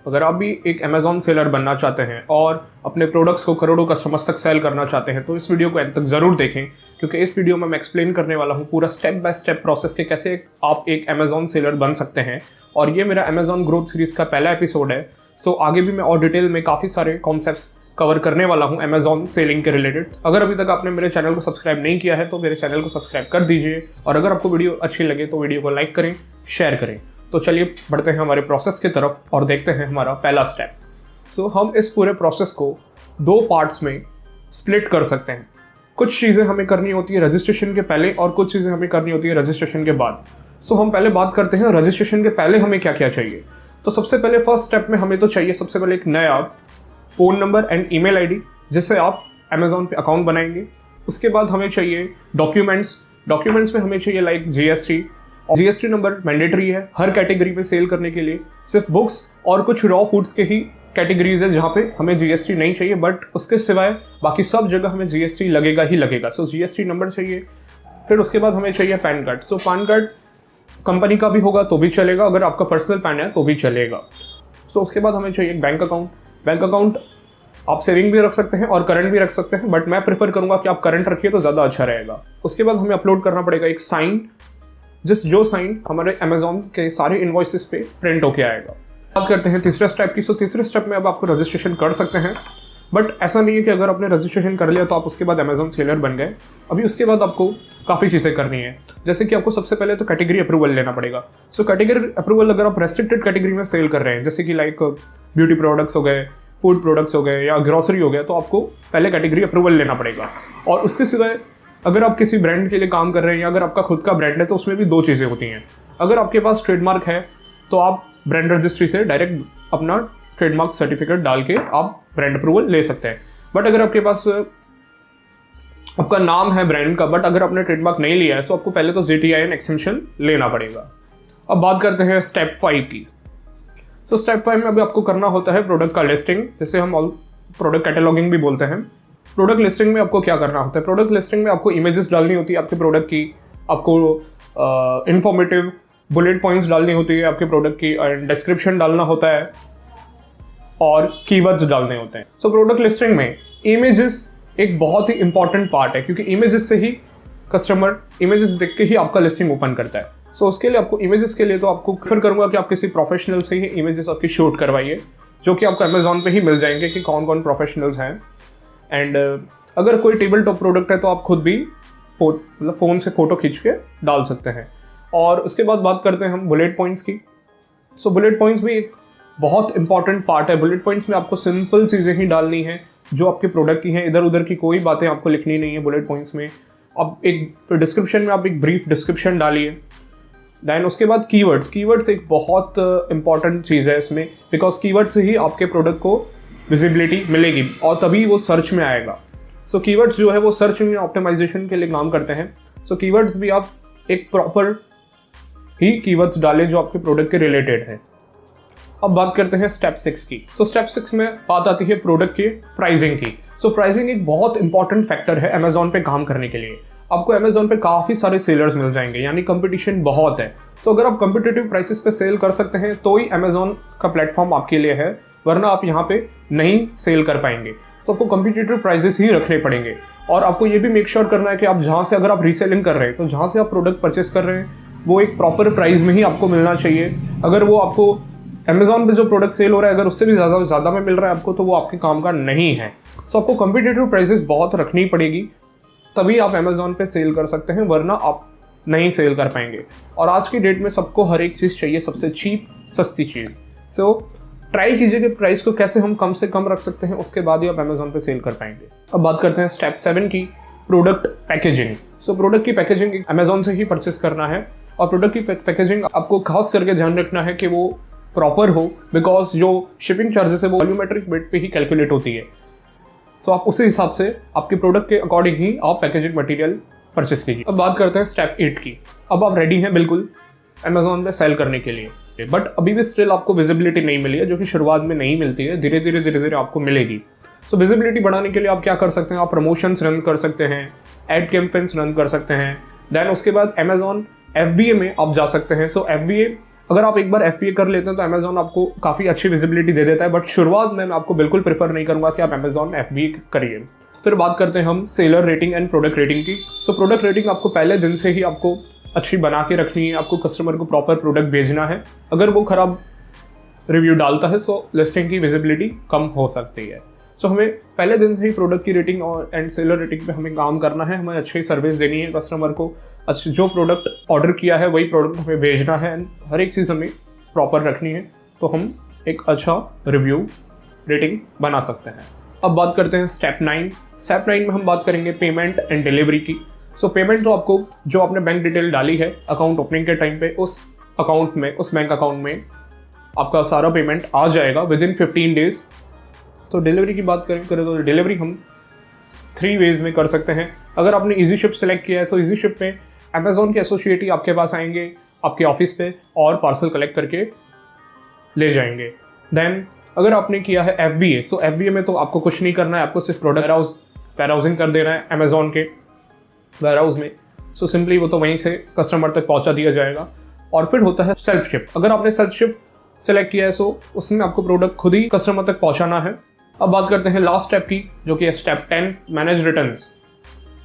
अगर आप भी एक अमेज़ॉन सेलर बनना चाहते हैं और अपने प्रोडक्ट्स को करोड़ों कस्टमर्स तक सेल करना चाहते हैं तो इस वीडियो को अंत तक ज़रूर देखें, क्योंकि इस वीडियो में मैं एक्सप्लेन करने वाला हूँ पूरा स्टेप बाय स्टेप प्रोसेस के कैसे आप एक अमेज़ॉन सेलर बन सकते हैं। और ये मेरा अमेज़ॉन ग्रोथ सीरीज़ का पहला एपिसोड है। सो आगे भी मैं और डिटेल में काफ़ी सारे कॉन्सेप्ट्स कवर करने वाला हूँ अमेज़ॉन सेलिंग के रिलेटेड। अगर अभी तक आपने मेरे चैनल को सब्सक्राइब नहीं किया है तो मेरे चैनल को सब्सक्राइब कर दीजिए, और अगर आपको वीडियो अच्छी लगे तो वीडियो को लाइक करें, शेयर करें। तो चलिए बढ़ते हैं हमारे प्रोसेस की तरफ और देखते हैं हमारा पहला स्टेप। सो हम इस पूरे प्रोसेस को दो पार्ट्स में स्प्लिट कर सकते हैं। कुछ चीज़ें हमें करनी होती है रजिस्ट्रेशन के पहले और कुछ चीज़ें हमें करनी होती है रजिस्ट्रेशन के बाद। सो हम पहले बात करते हैं रजिस्ट्रेशन के पहले हमें क्या क्या चाहिए। तो सबसे पहले फर्स्ट स्टेप में हमें तो चाहिए सबसे पहले एक नया phone number and email ID जिससे आप अमेज़ॉन पे अकाउंट बनाएंगे। उसके बाद हमें चाहिए डॉक्यूमेंट्स में हमें चाहिए लाइक जीएसटी नंबर मैंडेटरी है हर कैटेगरी में सेल करने के लिए। सिर्फ बुक्स और कुछ रॉ फूड्स के ही कैटेगरीज है जहाँ पे हमें जीएसटी नहीं चाहिए, बट उसके सिवाय बाकी सब जगह हमें जीएसटी लगेगा ही लगेगा। सो जीएसटी नंबर चाहिए। फिर उसके बाद हमें चाहिए पैन कार्ड। सो पैन कार्ड कंपनी का भी होगा तो भी चलेगा, अगर आपका पर्सनल पैन है तो भी चलेगा। सो उसके बाद हमें चाहिए एक बैंक अकाउंट आप सेविंग भी रख सकते हैं और करंट भी रख सकते हैं, बट मैं प्रेफर करूंगा कि आप करंट रखिए तो ज़्यादा अच्छा रहेगा। उसके बाद हमें अपलोड करना पड़ेगा एक साइन, जो साइन हमारे अमेज़ॉन के सारे इनवॉइसेस पे प्रिंट होके आएगा। बात करते हैं तीसरे स्टेप की। सो तीसरे स्टेप में अब आपको रजिस्ट्रेशन कर सकते हैं, बट ऐसा नहीं है कि अगर आपने रजिस्ट्रेशन कर लिया तो आप उसके बाद अमेज़ॉन सेलर बन गए। अभी उसके बाद आपको काफ़ी चीज़ें करनी है, जैसे कि आपको सबसे पहले तो कैटेगरी अप्रूवल लेना पड़ेगा। सो कैटेगरी अप्रूवल अगर आप रेस्ट्रिक्टेड कैटेगरी में सेल कर रहे हैं, जैसे कि लाइक ब्यूटी प्रोडक्ट्स हो गए, फूड प्रोडक्ट्स हो गए या ग्रोसरी हो गया, तो आपको पहले कैटेगरी अप्रूवल लेना पड़ेगा। और उसके सिवाय अगर आप किसी ब्रांड के लिए काम कर रहे हैं या अगर आपका खुद का ब्रांड है तो उसमें भी दो चीज़ें होती हैं। अगर आपके पास ट्रेडमार्क है तो आप ब्रांड रजिस्ट्री से डायरेक्ट अपना ट्रेडमार्क सर्टिफिकेट डाल के आप ब्रांड अप्रूवल ले सकते हैं। बट अगर आपके पास आपका नाम है ब्रांड का, बट अगर आपने ट्रेडमार्क नहीं लिया है तो आपको पहले तो GTIN एक्सटेंशन लेना पड़ेगा। अब बात करते हैं स्टेप 5 की। सो स्टेप 5 में अभी आपको करना होता है प्रोडक्ट का लिस्टिंग, जिसे हम प्रोडक्ट कैटलॉगिंग भी बोलते हैं। प्रोडक्ट लिस्टिंग में आपको क्या करना होता है? प्रोडक्ट लिस्टिंग में आपको इमेजेस डालनी होती है आपके प्रोडक्ट की, आपको इंफॉर्मेटिव बुलेट पॉइंट्स डालनी होती है आपके प्रोडक्ट की, डिस्क्रिप्शन डालना होता है और कीवर्ड्स डालने होते हैं। सो प्रोडक्ट लिस्टिंग में इमेजेस एक बहुत ही इंपॉर्टेंट पार्ट है, क्योंकि इमेजेस से ही कस्टमर इमेजेस देख के ही आपका लिस्टिंग ओपन करता है। सो उसके लिए आपको इमेजेस के लिए तो आपको प्रेफर करूँगा कि आप किसी प्रोफेशनल से ही इमेजेस आपकी शूट करवाइए, जो कि आपको अमेज़ॉन पे ही मिल जाएंगे कि कौन कौन प्रोफेशनल्स हैं। एंड अगर कोई टेबल टॉप प्रोडक्ट है तो आप खुद भी मतलब फ़ोन से फ़ोटो खींच के डाल सकते हैं। और उसके बाद बात करते हैं हम बुलेट पॉइंट्स की। सो बुलेट पॉइंट्स भी एक बहुत इंपॉर्टेंट पार्ट है। बुलेट पॉइंट्स में आपको सिंपल चीज़ें ही डालनी है जो आपके प्रोडक्ट की हैं, इधर उधर की कोई बातें आपको लिखनी नहीं है बुलेट पॉइंट्स में। अब एक डिस्क्रिप्शन में आप एक ब्रीफ डिस्क्रिप्शन डालिए। दैन उसके बाद कीवर्ड्स एक बहुत इंपॉर्टेंट चीज़ है इसमें, बिकॉज कीवर्ड से ही आपके प्रोडक्ट को विजिबिलिटी मिलेगी और तभी वो सर्च में आएगा। सो कीवर्ड्स जो है वो सर्च इंजन ऑप्टिमाइजेशन के लिए काम करते हैं। सो कीवर्ड्स भी आप एक प्रॉपर ही कीवर्ड्स डालें जो आपके प्रोडक्ट के रिलेटेड है। अब बात करते हैं स्टेप 6 की। सो स्टेप 6 में बात आती है प्रोडक्ट के प्राइसिंग की। सो प्राइसिंग एक बहुत इंपॉर्टेंट फैक्टर है अमेज़ॉन पे काम करने के लिए। आपको अमेज़ॉन पे काफ़ी सारे सेलर्स मिल जाएंगे, यानी कंपटीशन बहुत है। सो अगर आप कम्पिटिटिव प्राइसेस पे सेल कर सकते हैं तो ही अमेज़ॉन का प्लेटफॉर्म आपके लिए है, वरना आप यहाँ पे नहीं सेल कर पाएंगे। सो आपको कम्पिटिटिव प्राइसेस ही रखने पड़ेंगे। और आपको ये भी मेक श्योर करना है कि आप जहाँ से अगर आप रीसेलिंग कर रहे हैं तो जहाँ से आप प्रोडक्ट परचेस कर रहे हैं वो एक प्रॉपर प्राइस में ही आपको मिलना चाहिए। अगर वो आपको अमेज़ॉन पे जो प्रोडक्ट सेल हो रहा है अगर उससे भी ज़्यादा में मिल रहा है आपको, तो वो आपके काम का नहीं है। सो आपको कम्पिटिटिव प्राइसेस बहुत रखनी पड़ेगी, तभी आप अमेज़ॉन पे सेल कर सकते हैं, वरना आप नहीं सेल कर पाएंगे। और आज की डेट में सबको हर एक चीज़ चाहिए, सबसे चीप सस्ती चीज़। सो ट्राई कीजिए कि प्राइस को कैसे हम कम से कम रख सकते हैं, उसके बाद ही आप अमेज़ॉन पे सेल कर पाएंगे। अब बात करते हैं स्टेप 7 की, प्रोडक्ट पैकेजिंग। सो प्रोडक्ट की पैकेजिंग अमेज़ॉन से ही परचेस करना है, और प्रोडक्ट की पैकेजिंग आपको खास करके ध्यान रखना है कि वो प्रॉपर हो, बिकॉज जो शिपिंग चार्जेस है वो वॉल्यूमेट्रिक वेट पे ही कैलकुलेट होती है। सो आप उसी हिसाब से आपके प्रोडक्ट के अकॉर्डिंग ही आप पैकेजिंग मटेरियल परचेस कीजिए। अब बात करते हैं स्टेप 8 की। अब आप रेडी हैं बिल्कुल अमेज़ॉन पे सेल करने के लिए, बट अभी भी स्टिल आपको विजिबिलिटी नहीं मिली है, जो कि शुरुआत में नहीं मिलती है, धीरे धीरे आपको मिलेगी। सो विजिबिलिटी बढ़ाने के लिए आप क्या कर सकते हैं? आप प्रमोशंस रन कर सकते हैं, एड कैंपेन्स रन कर सकते हैं। दैन उसके बाद अमेज़ॉन FBA में आप जा सकते हैं। सो FBA अगर आप एक बार FBA कर लेते हैं तो अमेजॉन आपको काफ़ी अच्छी विजिबिलिटी दे देता है, बट शुरुआत में मैं आपको बिल्कुल प्रेफर नहीं करूँगा कि आप अमेजॉन FBA करिए। फिर बात करते हैं हम seller rating and product rating की। सो प्रोडक्ट रेटिंग आपको पहले दिन से ही आपको अच्छी बना के रखनी है, आपको कस्टमर को प्रॉपर प्रोडक्ट भेजना है। अगर वो खराब रिव्यू डालता है सो लिस्टिंग की विजिबिलिटी कम हो सकती है। सो हमें पहले दिन से ही प्रोडक्ट की रेटिंग और एंड सेलर रेटिंग पे हमें काम करना है, हमें अच्छी सर्विस देनी है कस्टमर को, जो प्रोडक्ट ऑर्डर किया है वही प्रोडक्ट हमें भेजना है एंड हर एक चीज़ हमें प्रॉपर रखनी है, तो हम एक अच्छा रिव्यू रेटिंग बना सकते हैं। अब बात करते हैं स्टेप 9। स्टेप 9 में हम बात करेंगे पेमेंट एंड डिलीवरी की। सो पेमेंट तो आपको जो आपने बैंक डिटेल डाली है अकाउंट ओपनिंग के टाइम पे, उस अकाउंट में, उस बैंक अकाउंट में आपका सारा पेमेंट आ जाएगा विदिन 15 डेज। तो डिलीवरी की बात करें तो डिलीवरी हम 3 वेज में कर सकते हैं। अगर आपने ईजी शिप सेलेक्ट किया है तो ईजी शिप में अमेजॉन के एसोसिएट ही आपके पास आएंगे आपके ऑफिस पे और पार्सल कलेक्ट करके ले जाएंगे। देन अगर आपने किया है FBA, सो FBA में तो आपको कुछ नहीं करना है, आपको सिर्फ प्रोडक्ट वेयरहाउसिंग कर देना है अमेजॉन के वेयरहाउस में। सो सिंपली वो तो वहीं से कस्टमर तक पहुंचा दिया जाएगा। और फिर होता है सेल्फ शिप। अगर आपने सेल्फ शिप सेलेक्ट किया है सो उसमें आपको प्रोडक्ट खुद ही कस्टमर तक पहुंचाना है। अब बात करते हैं लास्ट स्टेप की, जो कि है step 10, manage returns.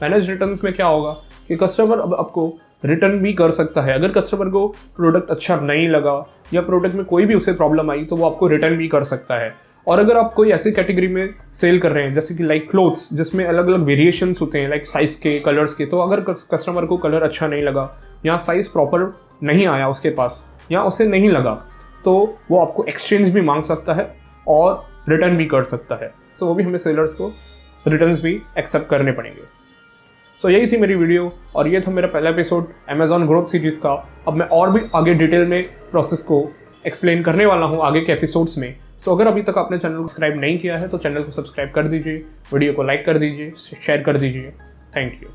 Manage returns में क्या होगा कि कस्टमर अब आपको रिटर्न भी कर सकता है। अगर कस्टमर को प्रोडक्ट अच्छा नहीं लगा या प्रोडक्ट में कोई भी उसे प्रॉब्लम आई तो वो आपको रिटर्न भी कर सकता है। और अगर आप कोई ऐसी कैटेगरी में सेल कर रहे हैं जैसे कि लाइक क्लोथ्स, जिसमें अलग अलग वेरिएशंस होते हैं लाइक साइज़ के, कलर्स के, तो अगर कस्टमर को कलर अच्छा नहीं लगा या साइज़ प्रॉपर नहीं आया उसके पास या उसे नहीं लगा, तो वो आपको एक्सचेंज भी मांग सकता है और रिटर्न भी कर सकता है। सो वो भी हमें सेलर्स को रिटर्न्स भी एक्सेप्ट करने पड़ेंगे। सो यही थी मेरी वीडियो और ये था मेरा पहला एपिसोड अमेजॉन ग्रोथ सीरीज़ का। अब मैं और भी आगे डिटेल में प्रोसेस को एक्सप्लेन करने वाला हूँ आगे के एपिसोड्स में। सो अगर अभी तक आपने चैनल को सब्सक्राइब नहीं किया है तो चैनल को सब्सक्राइब कर दीजिए, वीडियो को लाइक कर दीजिए, शेयर कर दीजिए। Thank you.